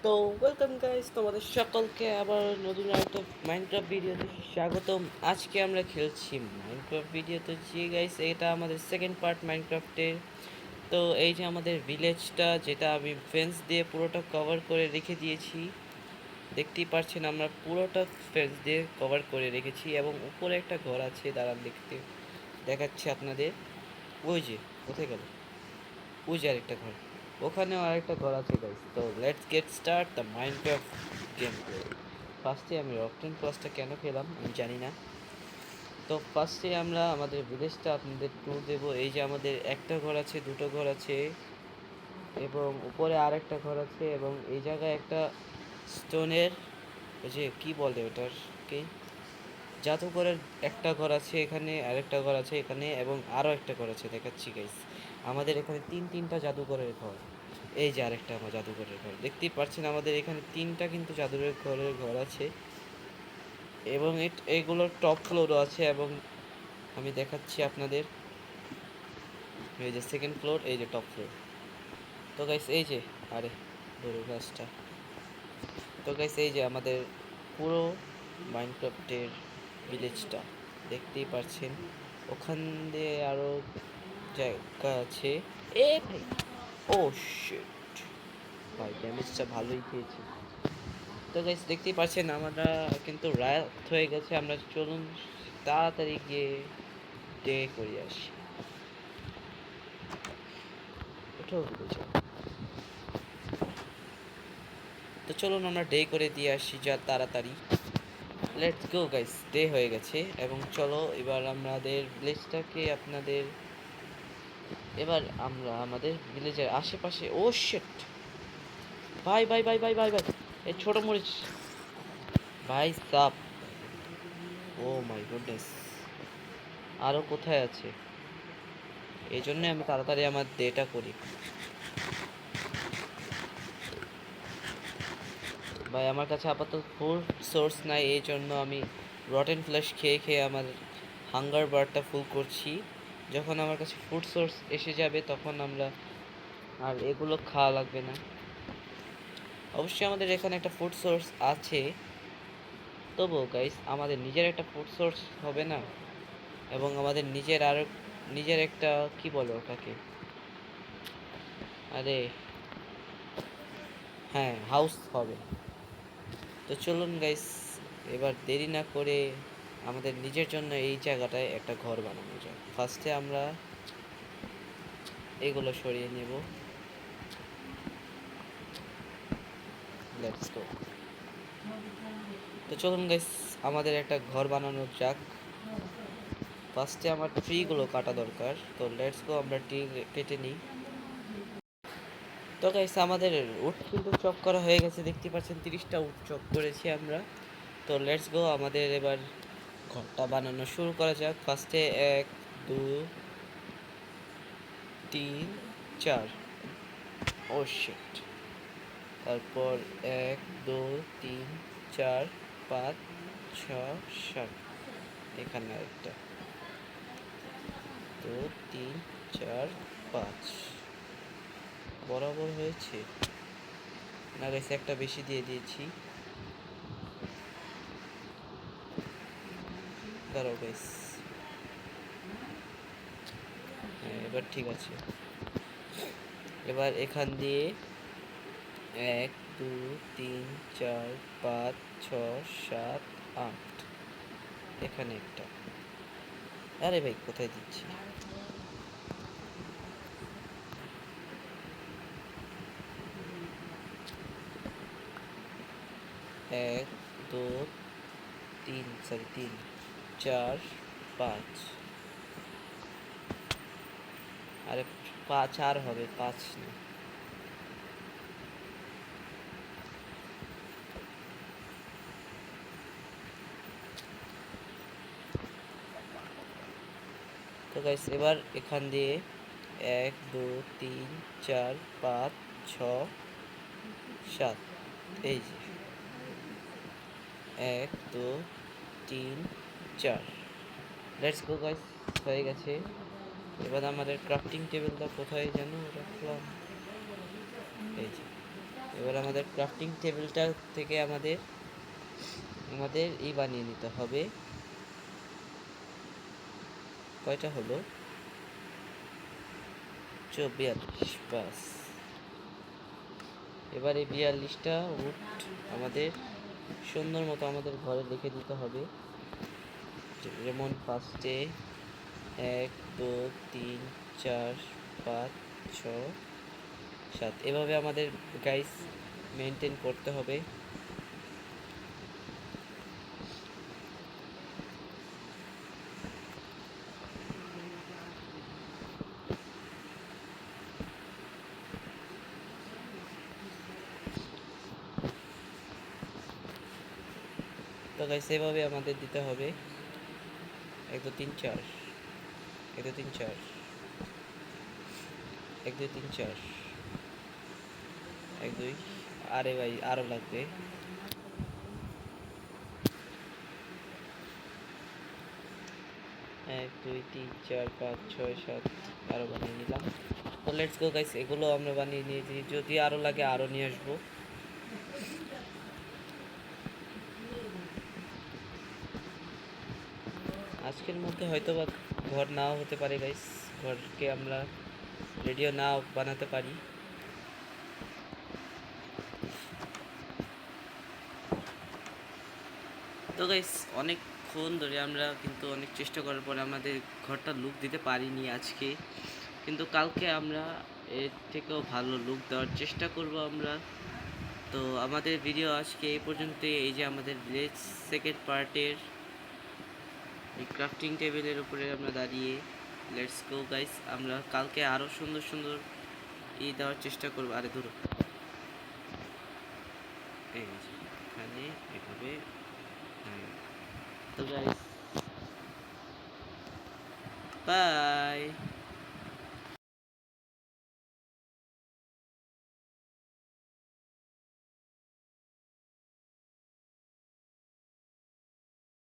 তো welcome guys, তোমাদের সকলকে আবার নতুন একটা মাইনক্রাফট ভিডিওতে স্বাগতম। আজকে আমরা খেলছি মাইনক্রাফট ভিডিওতে। জি গাইস, এটা আমাদের সেকেন্ড পার্ট মাইনক্রাফটের। তো এই যে আমাদের ভিলেজটা, যেটা আমি ফেন্স দিয়ে পুরোটা কভার করে রেখে দিয়েছি, দেখতেই পাচ্ছেন আমরা পুরোটা ফেন্স দিয়ে কভার করে রেখেছি। এবং উপরে একটা ঘর আছে, দাঁড়ান দেখাচ্ছি আপনাদের। ওই যে, কোথায় গেল? ওই যে আরেকটা ঘর, ওখানেও আরেকটা ঘর আছে গাইস। তো let's get start the Minecraft game play. ফার্স্টে আমি রকটেন প্লাসটা কেন খেলাম আমি জানি না। তো ফার্স্টে আমরা আমাদের ভিলেজটা আপনাদের ট্যুর দেবো। এই যে আমাদের একটা ঘর আছে, দুটো ঘর আছে, এবং উপরে আরেকটা ঘর আছে, এবং এই জায়গায় একটা স্টোনের, ওই যে কী বলে ওটার, কি জাদুঘরের একটা ঘর আছে এখানে, আরেকটা ঘর আছে এখানে, এবং আরও একটা ঘর আছে, দেখাচ্ছি গাইস। আমাদের এখানে তিনটা জাদুঘরের ঘর। এই যে আরেকটা আমার জাদুঘরের ঘর, দেখতেই পাচ্ছেন আমাদের এখানে তিনটা কিন্তু জাদুঘরের ঘর আছে। এবং এগুলোর টপ ফ্লোরও আছে, এবং আমি দেখাচ্ছি আপনাদের। এই যে সেকেন্ড ফ্লোর, এই যে টপ ফ্লোর। তো গাইস এই যে, আরে ধরো গাছটা। তো গাইস এই যে আমাদের পুরো মাইনক্রাফটের ভিলেজটা, দেখতেই পাচ্ছেন। ওখান দিয়ে আরও জায়গা আছে। এ ভাই, ও শিট, ভাই ড্যামেজটা ভালোই খেয়েছি। তো গাইস দেখতেই পাচ্ছেন আমরা কিন্তু রাত হয়ে গেছে। আমরা চলুন তাড়াতাড়ি গিয়ে ডে করে আসি। ওঠো বুঝে। তো চলুন আমরা ডে করে দিয়ে আসি যা তাড়াতাড়ি। লেটস গো গাইস, ডে হয়ে গেছে। এবং চলো এবার আমাদের ভিলেজটাকে আপনাদের, এবার আমরা আমাদের ভিলেজের আশেপাশে, ও শিট, ভাই ভাই ভাই ভাই ভাই ভাই, এই ছোট মরিচ ভাই সাপ, ও মাই গুডনেস, আরও কোথায় আছে? এই জন্যে আমি তাড়াতাড়ি আমার ডেটা করি। ভাই আমার কাছে আপাতত ফুড সোর্স নাই, এই জন্য আমি রটেন ফ্লেশ খেয়ে খেয়ে আমার হাঙ্গার বারটা ফুল করছি। যখন আমার কাছে ফুড সোর্স এসে যাবে তখন আমরা আর এগুলো খাওয়া লাগবে না। অবশ্যই আমাদের এখানে একটা ফুড সোর্স আছে, তবুও গাইস আমাদের নিজের একটা ফুড সোর্স হবে না? এবং আমাদের নিজের একটা, কি বলে ওটাকে, আরে হ্যাঁ, হাউস হবে। তো চলুন গাইস, এবার দেরি না করে আমাদের নিজের জন্য এই জায়গাটায় একটা ঘর বানানো যায়। ফার্স্টে আমরা এগুলো সরিয়ে নেব। Let's go. তো চলুন গাইস, আমাদের একটা ঘর বানানো যাক। ফার্স্টে আমার ট্রিগুলো কাটা দরকার। তো লেটস গো, আমরা ট্রি কেটে নিই। তো গাইস আমাদের উড কিন্তু চপ করা হয়ে গেছে, দেখতে পাচ্ছেন 30টা উড চপ করেছি আমরা। তো লেটস গো, আমাদের এবার ঘরটা বানানো শুরু করা যাক। ফার্স্টে 1 2 3 4, ও শিট। তারপর 1 2 3 4 5 6 7, এখানে একটা, 2 3 4 5 বরাবর হয়েছে না গেছে, একটা বেশি দিয়ে দিয়েছি। দাঁড়াও গাইস, হ্যাঁ এবার ঠিক আছে। এবার এখান দিয়ে 1 2 3 4 5 6 7 8, এখানে একটা। আরে ভাই কোথায় দিচ্ছি? 1 2 3, সরি 3 4 5, আরে 5 আর হবে, 5 না। তো গাইস এবার এখান দিয়ে 1 2 3 4 5 6 7, এই যে 1 2 3 4। লেটস গো গাইস, হয়ে গেছে। এবার আমাদের ক্রাফটিং টেবিলটা কোথায় যেন রাখলাম, এই যে। এবার আমাদের ক্রাফটিং টেবিলটা থেকে আমাদের আমাদের এই বানিয়ে নিতে হবে। কয়টা হলো? 42। বাস, এবার এই 42টা উড আমাদের সুন্দর মতো আমাদের ঘরে লিখে দিতে হবে। যেমন ফার্স্টে 1 2 3 4 5 6 7, এভাবে আমাদের গাইস মেনটেন করতে হবে। তো গাইস এভাবে আমাদের দিতে হবে 1 2 3 4, 1 2 3 4, 1 2 3 4, 1 2, আরে ভাই আরও লাগবে। 1 2 3 4 5 6 7 আরও বানিয়ে নিলাম। তো লেটস গো গাইস, এগুলো আমরা বানিয়ে নিয়েছি, যদি আরও লাগে আরও নিয়ে আসবো। আজকের মধ্যে হয়তো বা ঘর নাও হতে পারে গাইস, ঘরকে আমরা রেডিও নাও বানাতে পারি। তো গাইস অনেকক্ষণ ধরে আমরা কিন্তু অনেক চেষ্টা করার পরে আমাদের ঘরটা লুক দিতে পারিনি আজকে, কিন্তু কালকে আমরা এর থেকেও ভালো লুক দেওয়ার চেষ্টা করব আমরা। তো আমাদের ভিডিও আজকে এই পর্যন্তই। এই যে আমাদের ভিলেজ সেকেন্ড পার্টের এই ক্রাফটিং টেবিলের উপরে আমরা দাঁড়িয়ে, লেটস গো গাইস, আমরা কালকে আরও সুন্দর সুন্দর দেওয়ার চেষ্টা করবো। আরে ধরো, এই যে এখানে এভাবে। হ্যাঁ, তো গাইস বাই।